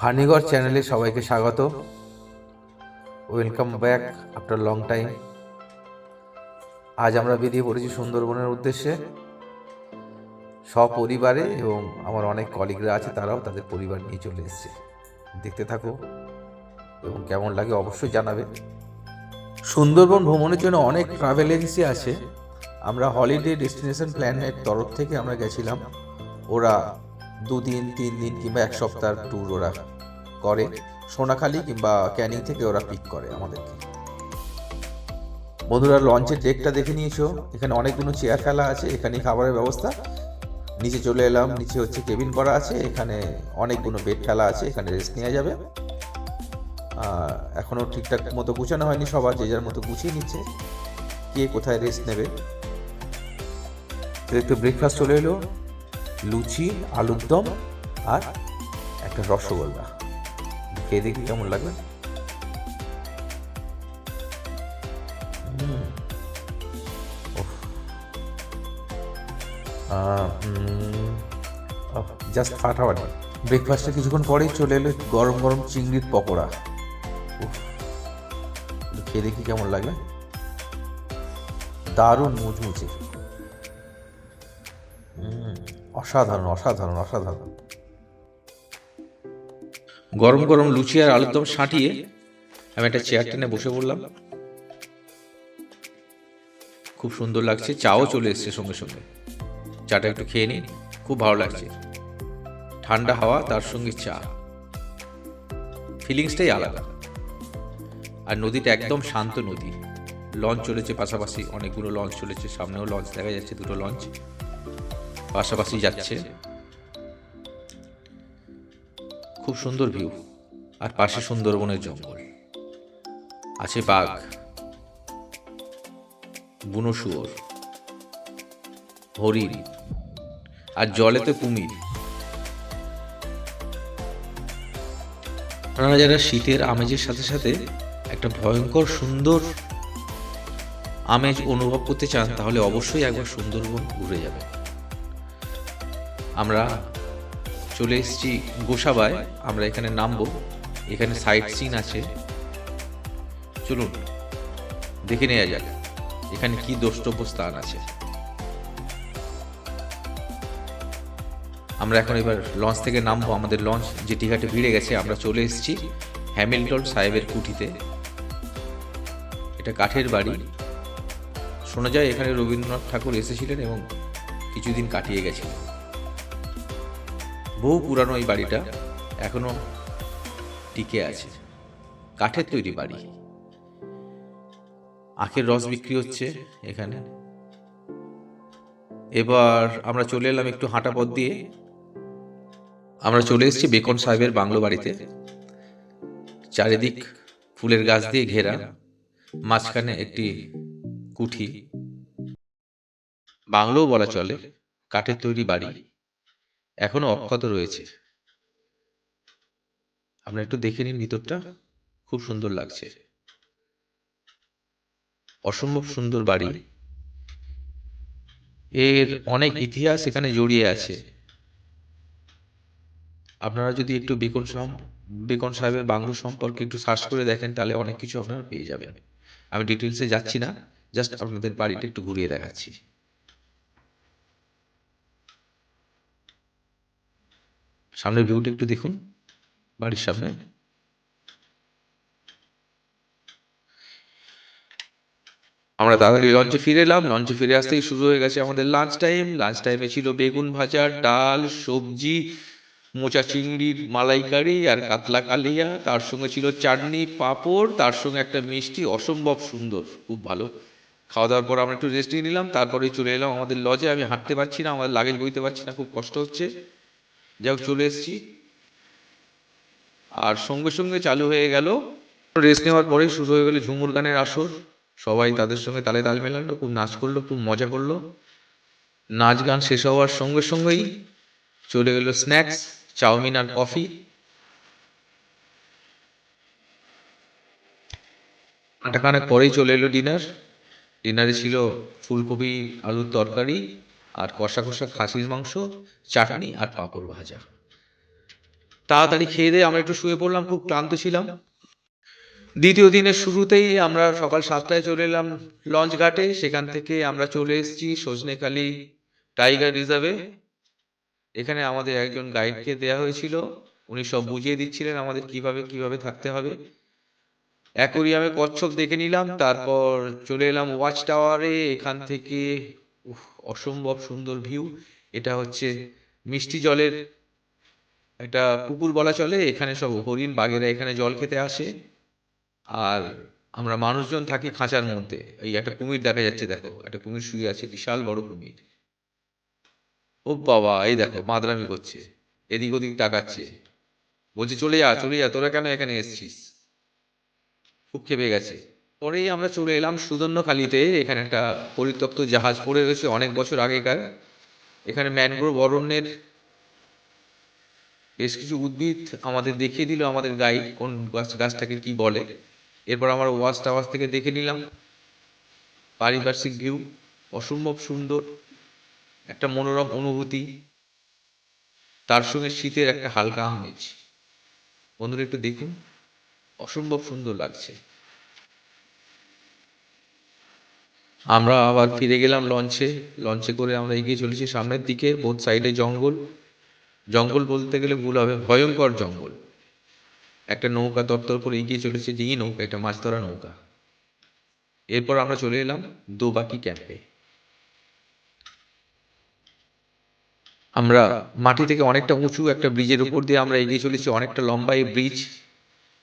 ফানিগড় চ্যানেলে সবাইকে স্বাগত। Welcome back after long time. আজ আমরা বেরিয়ে পড়েছি সুন্দরবনের উদ্দেশ্যে সপরিবারে, এবং আমার অনেক কলিগরা আছে, তারাও তাদের পরিবার নিয়ে চলে এসেছে। দেখতে থাকো এবং কেমন লাগে অবশ্যই জানাবে। সুন্দরবন ভ্রমণের জন্য অনেক ট্রাভেল এজেন্সি আছে। আমরা হলিডে ডেস্টিনেশন প্ল্যানের তরফ থেকে আমরা গেছিলাম। ওরা 2 দিন 3 দিন কিংবা 1 সপ্তাহ ট্যুর ওরা করে। সোনাখালি কিংবা ক্যানিং থেকে ওরা পিক করে আমাদেরকে। বন্ধুরা, লঞ্চের ডেকটা দেখে নিয়েছো। এখানে অনেকগুলো চেয়ার ফেলা আছে, এখানে খাবারের ব্যবস্থা। নিচে চলে এলাম, নিচে হচ্ছে কেবিন করা আছে, এখানে অনেকগুলো বেড ফেলা আছে, এখানে রেস্ট নেওয়া যাবে। এখনও ঠিকঠাক মতো গুছানো হয়নি, সবার যে যার মতো গুছিয়ে নিচ্ছে কে কোথায় রেস্ট নেবে। একটু ব্রেকফাস্ট চলে এলো, লুচি, আলুর দম আর একটা রসগোল্লা। খেয়ে দেখি কেমন লাগবে। জাস্ট ফাটাফাটি। ব্রেকফাস্টে কিছুক্ষণ পরেই চলে এলো গরম গরম চিংড়ির পকোড়া। খেয়ে দেখি কেমন লাগবে। দারুণ মুচমুচে, অসাধারণ অসাধারণ অসাধারণ। গরম গরম লুচি আর আলুর দম সাঁটিয়ে আমি একটা চেয়ার টেনে বসে পড়লাম। খুব সুন্দর লাগছে। চাও চলে এসছে সঙ্গে সঙ্গে। চাটা একটু খেয়ে নিই, খুব ভালো লাগছে। ঠান্ডা হাওয়া, তার সঙ্গে চা, ফিলিংসটাই আলাদা। আর নদীটা একদম শান্ত নদী। লঞ্চ চলেছে পাশাপাশি, অনেকগুলো লঞ্চ চলেছে, সামনেও লঞ্চ দেখা যাচ্ছে, 2টো লঞ্চ পাশাপাশি যাচ্ছে। খুব সুন্দর ভিউ। আর পাশে সুন্দরবনের জঙ্গল আছে, বাঘ, বুনো শুয়োর, হরিণ, আর জলেতে কুমির। আপনারা যারা শীতের আমেজের সাথে সাথে একটা ভয়ঙ্কর সুন্দর আমেজ অনুভব করতে চান, তাহলে অবশ্যই একবার সুন্দরবন ঘুরে যাবেন। আমরা চলে এসেছি গোসাবায়। আমরা এখানে নামবো। এখানে সাইট সিন আছে, চলুন দেখে নেওয়া যাক এখানে কি দ্রষ্টব্য স্থান আছে। আমরা এখন এবার লঞ্চ থেকে নামবো। আমাদের লঞ্চ জেটিঘাটে ভিড়ে গেছে। আমরা চলে এসেছি হ্যামিল্টন সাহেবের কুঠিতে। এটা কাঠের বাড়ি। শোনা যায় এখানে রবীন্দ্রনাথ ঠাকুর এসেছিলেন এবং কিছুদিন কাটিয়ে গেছিলেন। বহু পুরানো এই বাড়িটা, এখনো টিকে আছে। কাঠের তৈরি বাড়ি। আখের রস বিক্রি হচ্ছে এখানে। এবার আমরা চলে এলাম একটু হাঁটা পথ দিয়ে। আমরা চলে এসেছি বেকন সাহেবের বাংলো বাড়িতে। চারিদিক ফুলের গাছ দিয়ে ঘেরা, মাঝখানে একটি কুঠি, বাংলোও বলা চলে। কাঠের তৈরি বাড়ি এখনো অক্ষত রয়েছে। আমরা একটু দেখে নিন ভিতরটা, খুব সুন্দর লাগছে। অসম্ভব সুন্দর বাড়ি। এর অনেক ইতিহাস এখানে জড়িয়ে আছে। আপনারা যদি একটু বেকন সাহেবের বাংলো সম্পর্কে একটু সার্চ করে দেখেন, তাহলে অনেক কিছু আপনারা পেয়ে যাবেন। আমি ডিটেলসে যাচ্ছি না, জাস্ট আপনাদের বাড়িটা একটু ঘুরিয়ে দেখাচ্ছি। সামনের ভিউটা একটু দেখুন, বাড়ির সামনে। আমরা তাড়াতাড়ি লঞ্চে ফিরে এলাম। লঞ্চে ফিরে আসতেই শুরু হয়ে গেছে আমাদের লাঞ্চ টাইম। লাঞ্চ টাইমে ছিল বেগুন ভাজা, ডাল, সবজি, মোচা চিংড়ির মালাইকারি আর কাতলা কালিয়া, তার সঙ্গে ছিল চাটনি, পাঁপড়, তার সঙ্গে একটা মিষ্টি। অসম্ভব সুন্দর, খুব ভালো। খাওয়া দাওয়ার পর আমরা একটু রেস্ট নিয়ে নিলাম, তারপরেই চলে এলাম আমাদের লজে। আমি হাঁটতে পারছি না, আমাদের লাগেজ বইতে পারছি না, খুব কষ্ট হচ্ছে। যাই হোক, চলে এসেছি। আর সঙ্গে সঙ্গে চালু হয়ে গেল, রেস্ট নেওয়ার পরেই শুরু হয়ে গেল ঝুমুর গানের আসর। সবাই তাদের সঙ্গে তালে তাল মেলালো, খুব নাচ করলো, খুব মজা করলো। নাচ গান শেষ হওয়ার সঙ্গে সঙ্গেই চলে গেল স্ন্যাক্স, চাউমিন আর কফি। ঘন্টাখানেক পরেই চলে এলো ডিনার। ডিনারে ছিল ফুলকপি আলুর তরকারি আর কষা কষা খাসির মাংস, চাটনি আর পাঁপড় ভাজা। তাড়াতাড়ি খেয়ে দিয়ে আমরা একটু শুয়ে পড়লাম, খুব ক্লান্ত ছিলাম। দ্বিতীয় দিনের শুরুতেই আমরা সকাল 7টায় চলে এলাম লঞ্চ ঘাটে। সেখান থেকে আমরা চলে এসেছি সজনেখালি টাইগার রিজার্ভে। এখানে আমাদের একজন গাইডকে দেয়া হয়েছিল, উনি সব বুঝিয়ে দিচ্ছিলেন আমাদের কিভাবে কিভাবে থাকতে হবে। অ্যাকোরিয়ামে কচ্ছপ দেখে নিলাম, তারপর চলে এলাম ওয়াচ টাওয়ারে। এখান থেকে অসম্ভব সুন্দর ভিউ। এটা হচ্ছে মিষ্টি জলের একটা পুকুর বলা চলে, এখানে সব হরিণ বাঘেরা এখানে জল খেতে আসে। আর আমরা মানুষজন থাকি খাঁচার মধ্যে। এই একটা কুমির দেখা যাচ্ছে, দেখো একটা কুমির শুয়ে আছে, বিশাল বড় কুমির। ও বাবা, এই দেখো মাদরামি করছে, এদিক ওদিক তাকাচ্ছে, বলছে চলে যা চলে যা, তোরা কেন এখানে এসেছিস। খুব খেপে গেছে। পরেই আমরা চলে এলাম সুদর্ণখালিতে। এখানে একটা পরিত্যক্ত জাহাজ পড়ে রয়েছে অনেক বছর আগেকার। এখানে ম্যানগ্রোভ অরণ্যের বেশ কিছু উদ্ভিদ আমাদের দেখিয়ে দিল আমাদের গাইড, কোন গাছটাকে কি বলে। এরপর আমরা ওয়াচ টাওয়ার থেকে দেখে নিলাম পারিপার্শ্বিক ভিউ। অসম্ভব সুন্দর একটা মনোরম অনুভূতি, তার সঙ্গে শীতের একটা হালকা আমেজ। বন্ধুরা একটু দেখুন, অসম্ভব সুন্দর লাগছে। আমরা আবার ফিরে গেলাম লঞ্চে। লঞ্চে করে আমরা এগিয়ে চলেছি সামনের দিকে। বোথ সাইডে জঙ্গল। জঙ্গল বলতে গেলে ভুল হবে, ভয়ঙ্কর জঙ্গল। একটা নৌকা তত্তর করে এগিয়ে চলেছে, যেই নৌকা, এটা মাছ ধরা নৌকা। এরপর আমরা চলে এলাম দোবাকি ক্যাম্পে। আমরা মাটি থেকে অনেকটা উঁচু একটা ব্রিজের উপর দিয়ে আমরা এগিয়ে চলেছি, অনেকটা লম্বা এই ব্রিজ।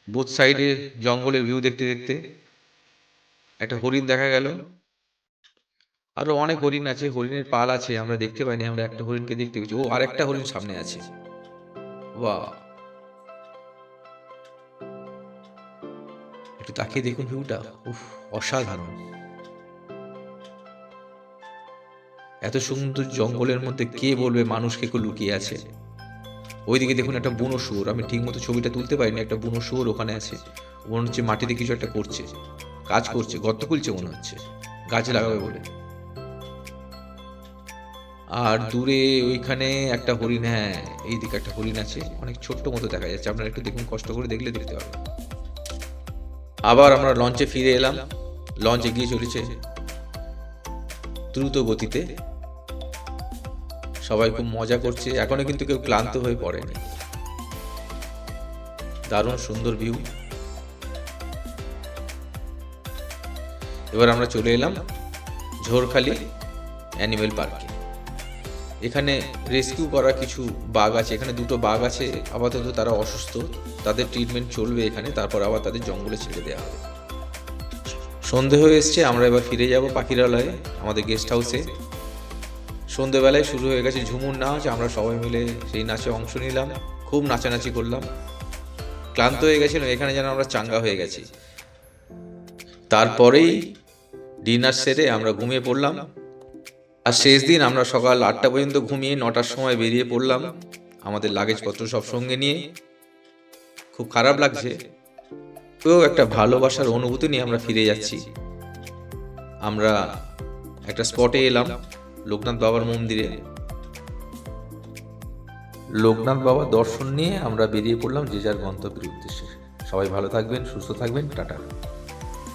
বোথ সাইডে জঙ্গলের ভিউ দেখতে দেখতে একটা হরিণ দেখা গেল। আরো অনেক হরিণ আছে, হরিণের পাল আছে, আমরা দেখতে পাইনি। আমরা একটা হরিণকে দেখতে পেয়েছি। ও, আরেকটা হরিণ সামনে আছে। বাহ, একটু তাকিয়ে দেখুন ভিউটা। উফ, অসাধারণ। এত সুন্দর জঙ্গলের মধ্যে কে বলবে মানুষকে কেউ লুকিয়ে আছে। ওইদিকে দেখুন একটা বুনো শুয়োর, আমি ঠিক মতো ছবিটা তুলতে পারিনি। একটা বুনো শুয়োর ওখানে আছে, মনে হচ্ছে মাটিতে কিছু একটা করছে, কাজ করছে, গর্ত খুলছে মনে হচ্ছে, গাছ লাগাবে বলে। আর দূরে ওইখানে একটা হরিণ, হ্যাঁ এইদিকে একটা হরিণ আছে, অনেক ছোট্ট মতো দেখা যাচ্ছে। আপনারা একটু দেখুন, কষ্ট করে দেখলে দেখতে পাবেন। আবার আমরা লঞ্চে ফিরে এলাম। লঞ্চ এগিয়ে চলেছে দ্রুত গতিতে। সবাই খুব মজা করছে, এখনো কিন্তু কেউ ক্লান্ত হয়ে পড়েনি। দারুণ সুন্দর ভিউ। এবার আমরা চলে এলাম ঝোরখালি অ্যানিমেল পার্কে। এখানে রেস্কিউ করা কিছু বাঘ আছে। এখানে দুটো বাঘ আছে, আপাতত তারা অসুস্থ, তাদের ট্রিটমেন্ট চলবে এখানে, তারপর আবার তাদের জঙ্গলে ছেড়ে দেওয়া হবে। সন্ধে হয়ে এসছে, আমরা এবার ফিরে যাব পাখিরালয়ে, আমাদের গেস্ট হাউসে। সন্ধেবেলায় শুরু হয়ে গেছে ঝুমুর নাচ। আমরা সবাই মিলে সেই নাচে অংশ নিলাম, খুব নাচানাচি করলাম। ক্লান্ত হয়ে গেছিলাম, এখানে যেন আমরা চাঙ্গা হয়ে গেছি। তারপরেই ডিনার সেরে আমরা ঘুমিয়ে পড়লাম। আর শেষ দিন আমরা সকাল 8টা পর্যন্ত ঘুমিয়ে 9টার সময় বেরিয়ে পড়লাম আমাদের লাগেজপত্র সব সঙ্গে নিয়ে। খুব খারাপ লাগছে, তো একটা ভালোবাসার অনুভূতি নিয়ে আমরা ফিরে যাচ্ছি। আমরা একটা স্পটে এলাম, লোকনাথ বাবার মন্দিরে। লোকনাথ বাবার দর্শন নিয়ে আমরা বেরিয়ে পড়লাম যে যার গন্তব্যের উদ্দেশ্যে। সবাই ভালো থাকবেন, সুস্থ থাকবেন, টাটা।